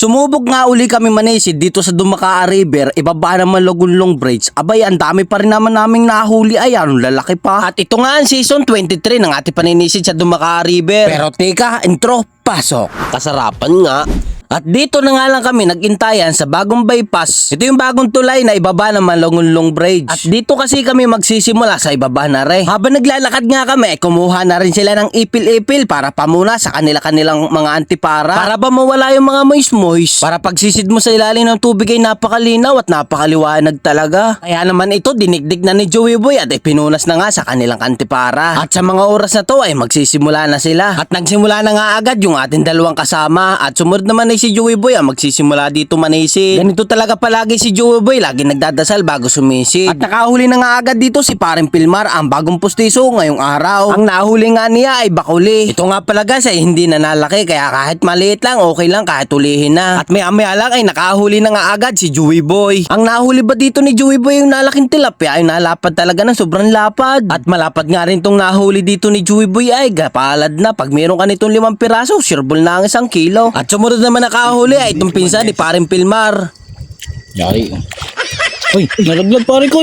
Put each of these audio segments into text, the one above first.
Sumubok nga uli kami manisid dito sa Dumakaa River, ibaba naman Lagunlong Bridge. Abay, ang dami pa rin naman naming nahuli, ay anong lalaki pa. At ito nga ang season 23 ng ating paninisid sa Dumakaa River. Pero teka, intro, pasok. Kasarapan nga. At dito na nga lang kami nag-intayan sa bagong bypass. Ito yung bagong tulay na ibaba naman Lagunlong Bridge. At dito kasi kami magsisimula sa ibaba na rin. Habang naglalakad nga kami, kumuha na rin sila ng ipil-ipil para pamuna sa kanilang mga antipara. Para ba mawala yung mga moist-moist. Para pagsisid mo sa ilalim ng tubig ay napakalinaw at napakaliwanag talaga. Kaya naman ito dinigdig na ni Joey Boy at ipinunas na nga sa kanilang antipara. At sa mga oras na to ay magsisimula na sila. At nagsimula na nga agad yung ating dalawang kasama. At sumunod naman ay si Joey Boy ang magsisimula dito manisid. Ganito talaga palagi si Joey Boy, lagi nagdadasal bago sumisid. At nakahuli na nga agad dito si Paring Pilmar, ang bagong pustiso ngayong araw. Ang nahuli nga niya ay bakuli. Ito nga pala guys ay hindi na nalaki, kaya kahit maliit lang okay lang kahit ulihin na. At maya lang ay nakahuli na nga agad si Joey Boy. Ang nahuli ba dito ni Joey Boy yung nalaking tilapia ay nalapad talaga ng sobrang lapad. At malapad nga rin tong nahuli dito ni Joey Boy ay gapalad na. Pag meron ka nitong 5 piraso, sureball na ang 1 kilo. At sumunod naman nakahuli ay itong pinsan ni Paring Pilmar. Yari. Uy, nalaglag pare ko.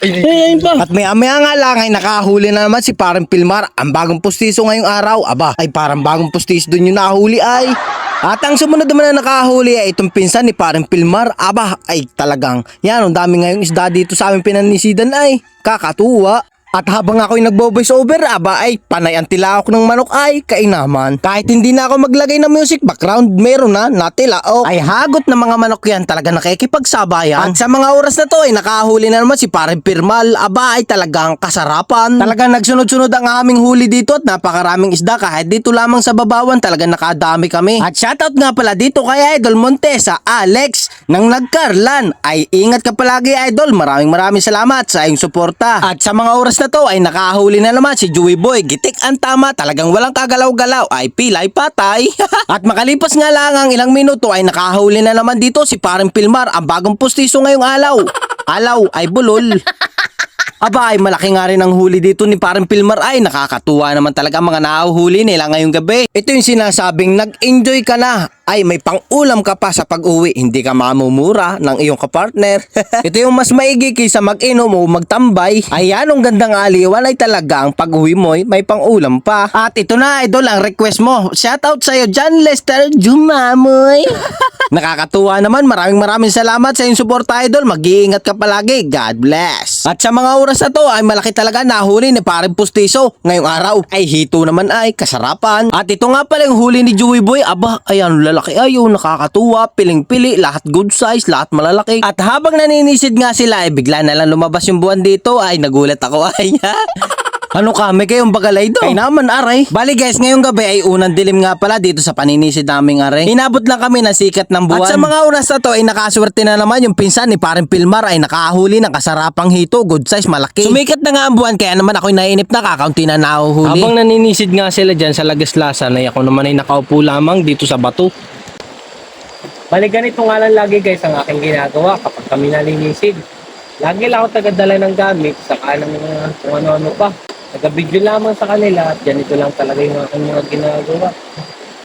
Ayun pa. At maya nga lang ay nakahuli na naman si Paring Pilmar, ang bagong pustiso ngayong araw. Aba, ay parang bagong pustiso dun yung nahuli ay. At ang sumunod naman na nakahuli ay itong pinsan ni Paring Pilmar. Aba, ay talagang yan, ang dami ngayong isda dito sa aming pinanisidan ay kakatuwa. At habang ako'y nagbo-voice over, aba ay panay ang tilaok ng manok ay kainaman. Kahit hindi na ako maglagay ng music background, meron na tilaok. Ay hagot na mga manok yan, talaga nakikipagsabayan. At sa mga oras na to ay nakahuli na naman si Paring Pirmal. Aba ay talagang kasarapan. Talagang nagsunod-sunod ang aming huli dito at napakaraming isda, kahit dito lamang sa Babawan talagang nakadami kami. At shoutout nga pala dito kay Idol Montesa Alex ng Nagkarlan. Ay ingat ka palagi Idol, maraming salamat sa iyong suporta. At sa mga oras na to ay nakahuli na naman si Joey Boy. Gitik ang tama, talagang walang kagalaw-galaw, ay pilay patay. At makalipas nga lang ang ilang minuto ay nakahuli na naman dito si Paring Pilmar, ang bagong pustiso ngayong alaw ay bulol. Aba ay malaki nga rin ang huli dito ni Paring Pilmar, ay nakakatuwa naman talaga mga nahuhuli nila ngayong gabi. Ito yung sinasabing nag-enjoy ka na, ay may pang-ulam ka pa sa pag-uwi, hindi ka mamumura ng iyong kapartner. Ito yung mas maigi kaysa mag-inom o magtambay. Ayan, ang gandang aliwan ay talagang pag-uwi mo may pang-ulam pa. At ito na Idol ang request mo. Shoutout sa'yo John Lester Jumamoy. Nakakatuwa naman, maraming salamat sa iyong suporta Idol. Mag-iingat ka palagi, God bless. At sa mga oras na to ay malaki talaga nahuli ni Paring Pustiso ngayong araw. Ay hito naman ay kasarapan. At ito nga pala yung huli ni Joey Boy. Aba, ayan lalaki ayo, nakakatuwa, piling-pili, lahat good size, lahat malalaki. At habang naninisid nga sila ay bigla na lang lumabas yung buwan dito, ay nagulat ako ay. Ano kami kayong bagalay do? Ay naman aray. Bali guys, ngayong gabi ay unang dilim nga pala dito sa paninisid naming aray. Inabot lang kami ng sikat ng buwan. At sa mga oras na to ay nakaswerte na naman yung pinsan ni Paring Pilmar, ay nakahuli ng kasarapang hito, good size, malaki. Sumikat na nga ang buwan, kaya naman ako'y naiinip na kakaunti na nahuhuli. Habang naninisid nga sila dyan sa Lagaslasan, ay ako naman ay nakaupo lamang dito sa bato. Bali ganito nga lang lagi guys ang aking ginagawa kapag kami naninisid. Lagi lang ako tagadala ng gamit, saka ng kung ano-ano pa. Nag-video lamang sa kanila at ganito lang talaga yung aking mga ginagawa.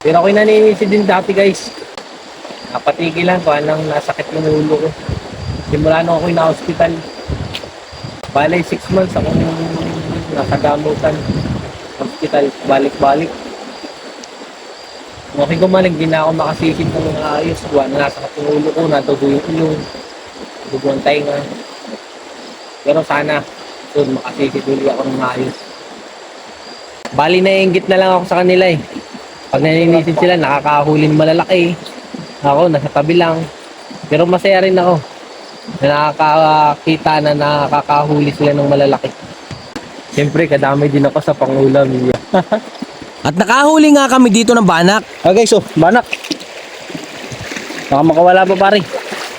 Pero ako'y naninisid din dati guys. Napatigilan ko, anong nasakit yung ulo ko. Simula nung ako'y na-hospital. Bali 6 months akong nasa gamutan. Hospital, balik-balik. Kung ako'y gumaling, di na ako makasisid ng mga ayos. Buwan na nasakit yung ulo ko, nadugo yung ilong. Dugo ang tainga. Pero sana makasisid ulit ako ng maayos. Bali naiinggit na lang ako sa kanila eh. Pag naninisid sila, nakakahulin malalaki. Ako, nasa tabi lang. Pero masaya rin ako na nakakakita na nakakahuli sila ng malalaki. Siyempre, kadamay din ako sa pangulam. At nakahuli nga kami dito ng banak. Okay, so, banak. Baka makawala pa pare.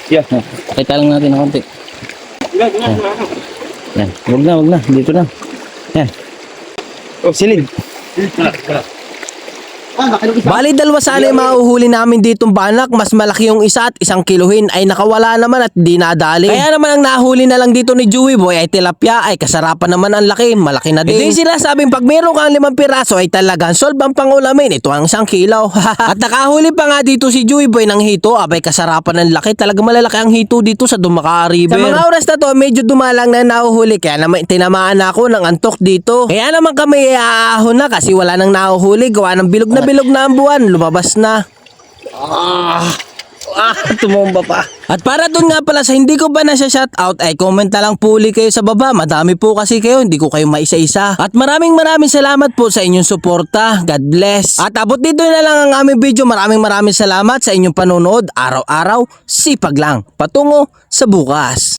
Yeah. Kita lang natin ng konti. Yan, wag na, dito na. Yan. Oh, silid. Bali dalawa sana yung mahuhuli namin ditong banak, mas malaki yung isa at isang kiluhin ay nakawala naman at di nadali. Kaya naman ang nahuli na lang dito ni Joey Boy ay tilapia, ay kasarapan naman ang laki, malaki na din. Ito yung sinasabing pag meron kang 5 piraso ay talagang solve ang pangulamin, ito ang 1 kilo. At nakahuli pa nga dito si Joey Boy ng hito, abay kasarapan ng laki, talagang malalaki ang hito dito sa Dumaka River. Sa mga oras na to medyo dumalang na nahuhuli, kaya naman tinamaan ako ng antok dito. Kaya naman kami aahon na kasi wala nang nahuhuli, gawa ng bilog na ang buwan, lumabas na. Tumumba pa. At para dun nga pala sa hindi ko pa na siya shoutout ay comment na lang po ulit kayo sa baba. Madami po kasi kayo, hindi ko kayo maisa-isa. At maraming salamat po sa inyong suporta. God bless. At abot dito na lang ang aming video. Maraming salamat sa inyong panonood. Araw-araw, sipag lang. Patungo sa bukas.